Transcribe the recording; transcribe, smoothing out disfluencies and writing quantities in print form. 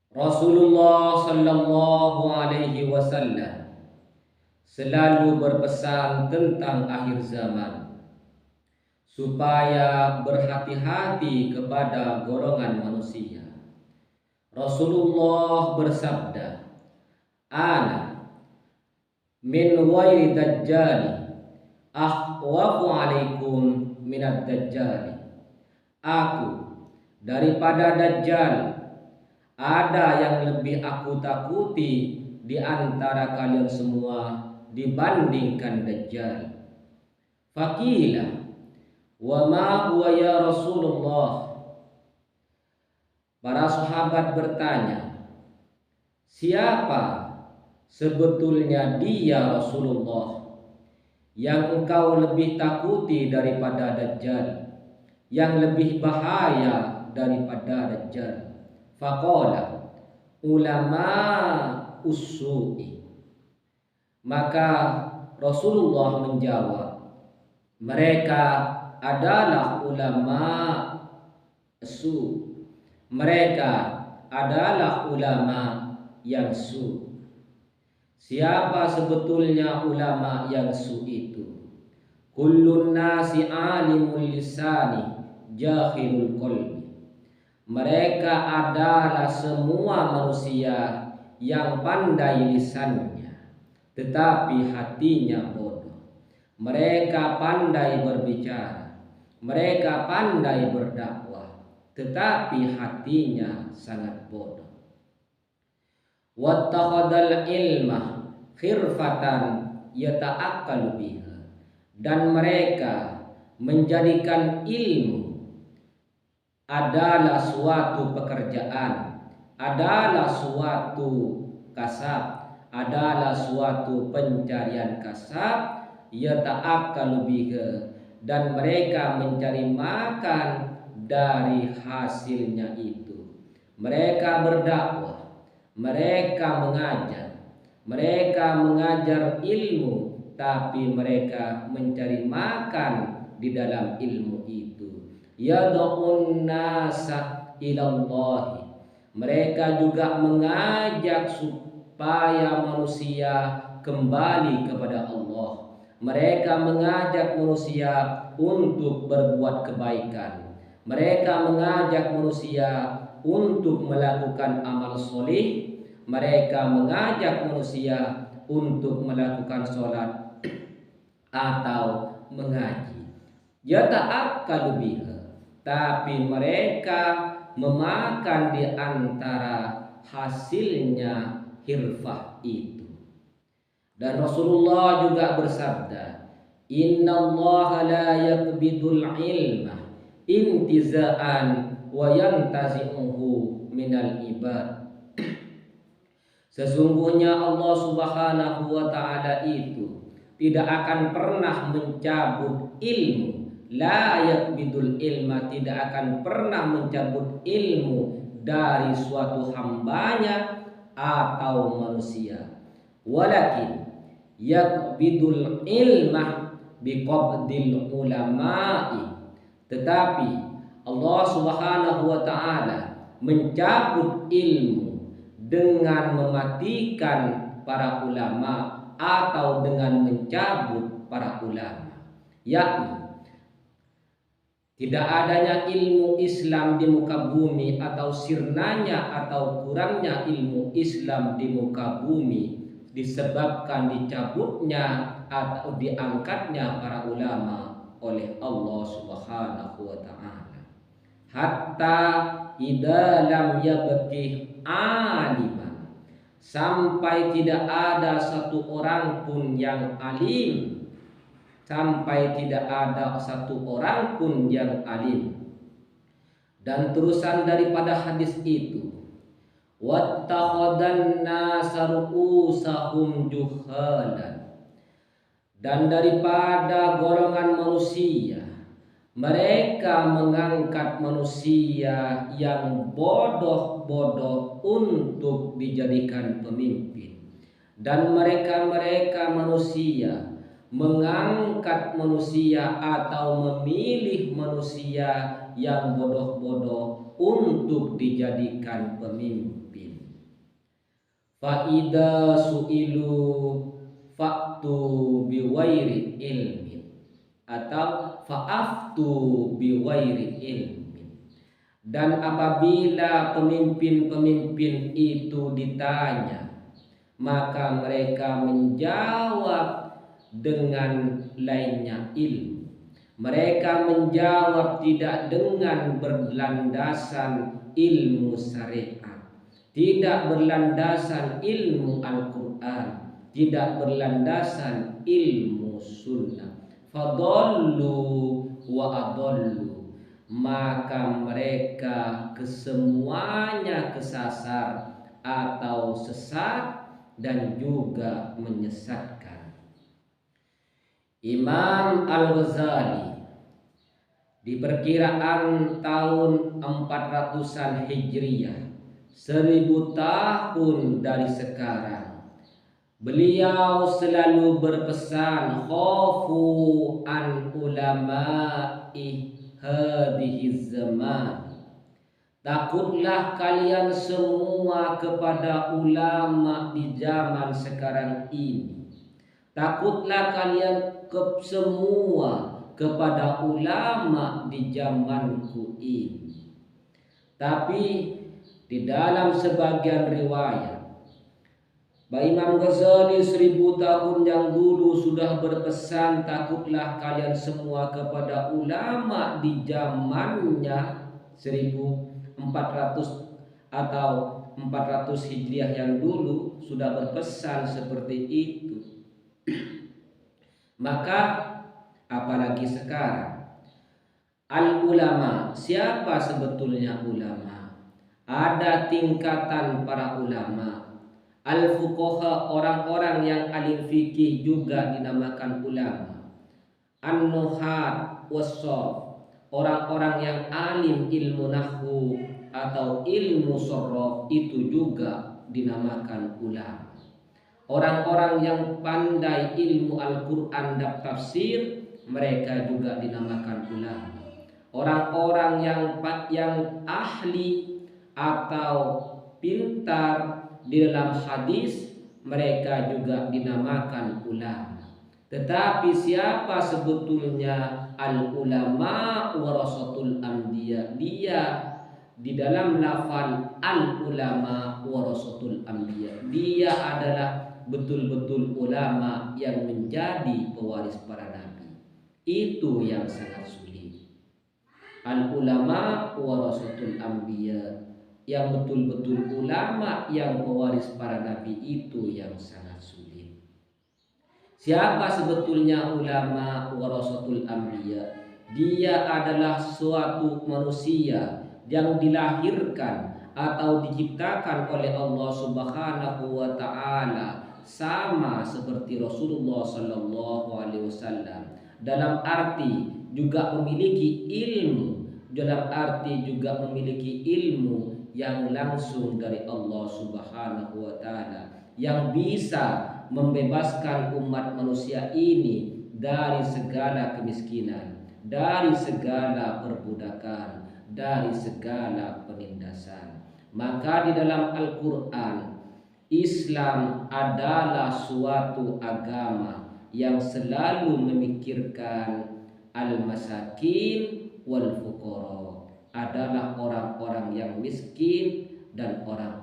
Rasulullah Sallallahu Alaihi Wasallam selalu berpesan tentang akhir zaman supaya berhati-hati kepada golongan manusia. Rasulullah bersabda, "Ana min wairi dajjali akhwafu alaikum minad dajjali." Aku daripada dajjal ada yang lebih aku takuti di antara kalian semua dibandingkan dajjal. Faqila wa ma huwa ya Rasulullah. Para sahabat bertanya, siapa sebetulnya dia Rasulullah yang engkau lebih takuti daripada dajjal, yang lebih bahaya daripada dajjal? Faqala ulama usu'i. Maka Rasulullah menjawab, mereka adalah ulama su. Mereka adalah ulama yang su. Siapa sebetulnya ulama yang su itu? Kullun nasi alimul lisani jahilul qalbi. Mereka adalah semua manusia yang pandai lisannya, tetapi hatinya bodoh. Mereka pandai berbicara, mereka pandai berdakwah, tetapi hatinya sangat bodoh. Wattakhadal ilma khirfatan yata'akkalu biha. Dan mereka menjadikan ilmu adalah suatu pekerjaan, adalah suatu kasab, adalah suatu pencarian kasab, yata'akkalu biha, dan mereka mencari makan dari hasilnya itu. Mereka berdakwah, mereka mengajar ilmu, tapi mereka mencari makan di dalam ilmu itu. Yad'un nasa ilallahi. Mereka juga mengajak supaya manusia kembali kepada Allah. Mereka mengajak manusia untuk berbuat kebaikan. Mereka mengajak manusia untuk melakukan amal soleh. Mereka mengajak manusia untuk melakukan sholat atau mengaji. Yata'akkalu biha, tapi mereka memakan di antara hasilnya hirfah itu. Dan Rasulullah juga bersabda, innallaha la yaqbidul ilma intiza'an wa yantazi'uhu minal ibad. Sesungguhnya Allah Subhanahu wa ta'ala itu tidak akan pernah mencabut ilmu. La yaqbidul ilma, tidak akan pernah mencabut ilmu dari suatu hambanya atau manusia. Walakin yaqbidul ilma biqabdil ulama'i. Tetapi Allah Subhanahu wa ta'ala mencabut ilmu dengan mematikan para ulama atau dengan mencabut para ulama, yakni tidak adanya ilmu Islam di muka bumi atau sirnanya atau kurangnya ilmu Islam di muka bumi disebabkan dicabutnya atau diangkatnya para ulama oleh Allah Subhanahu wa ta'ala. Hatta idza lam yabqi aliman, sampai tidak ada satu orang pun yang alim, sampai tidak ada satu orang pun yang alim. Dan terusan daripada hadis itu, wattakhadhan nasaru'usahum juhalan, dan daripada golongan manusia mereka mengangkat manusia yang bodoh-bodoh untuk dijadikan pemimpin. Dan mereka manusia mengangkat manusia atau memilih manusia yang bodoh-bodoh untuk dijadikan pemimpin. Fa su'ilu fa'tu biwairi ilmin, atau fa'aftu biwairi ilmin. Dan apabila pemimpin-pemimpin itu ditanya, maka mereka menjawab dengan lainnya ilmu. Mereka menjawab tidak dengan berlandasan ilmu syariat, tidak berlandasan ilmu Al-Quran, tidak berlandasan ilmu sunnah. Fadallu wa adallu, maka mereka kesemuanya kesasar atau sesat dan juga menyesatkan. Imam Al-Ghazali di perkiraan tahun 400-an Hijriyah, 1000 tahun dari sekarang, beliau selalu berpesan, khafu an ulama'i hadhihi zaman, takutlah kalian semua kepada ulama di zaman sekarang ini. Takutlah kalian semua kepada ulama di zamanku ini. Tapi di dalam sebagian riwayat, Imam Ghazali 1000 tahun yang dulu sudah berpesan, takutlah kalian semua kepada ulama di zamannya 1400 atau 400 Hijriah yang dulu sudah berpesan seperti itu. Maka apalagi sekarang, al-ulama, siapa sebetulnya ulama? Ada tingkatan para ulama. Al-fuqaha, orang-orang yang alim fikih juga dinamakan ulama. An-nuhat was-sarf, orang-orang yang alim ilmu nahwu atau ilmu sorof itu juga dinamakan ulama. Orang-orang yang pandai ilmu Al-Quran dan tafsir, mereka juga dinamakan ulama. Orang-orang yang ahli atau pintar di dalam hadis, mereka juga dinamakan ulama. Tetapi siapa sebetulnya al-ulama warasatul anbiya? Dia di dalam lafal al-ulama warasatul anbiya, dia adalah betul-betul ulama yang menjadi pewaris para nabi. Itu yang sangat sulit. Al-ulama warasatul anbiya, yang betul-betul ulama yang pewaris para nabi, itu yang sangat sulit. Siapa sebetulnya ulama warasatul anbiya? Dia adalah suatu manusia yang dilahirkan atau diciptakan oleh Allah Subhanahu wa taala sama seperti Rasulullah sallallahu alaihi wasallam, dalam arti juga memiliki ilmu, dalam arti juga memiliki ilmu yang langsung dari Allah Subhanahu wa taala, yang bisa membebaskan umat manusia ini dari segala kemiskinan, dari segala perbudakan, dari segala penindasan. Maka di dalam Al-Quran, Islam adalah suatu agama yang selalu memikirkan al-masakin wal fuqara, adalah orang-orang yang miskin dan orang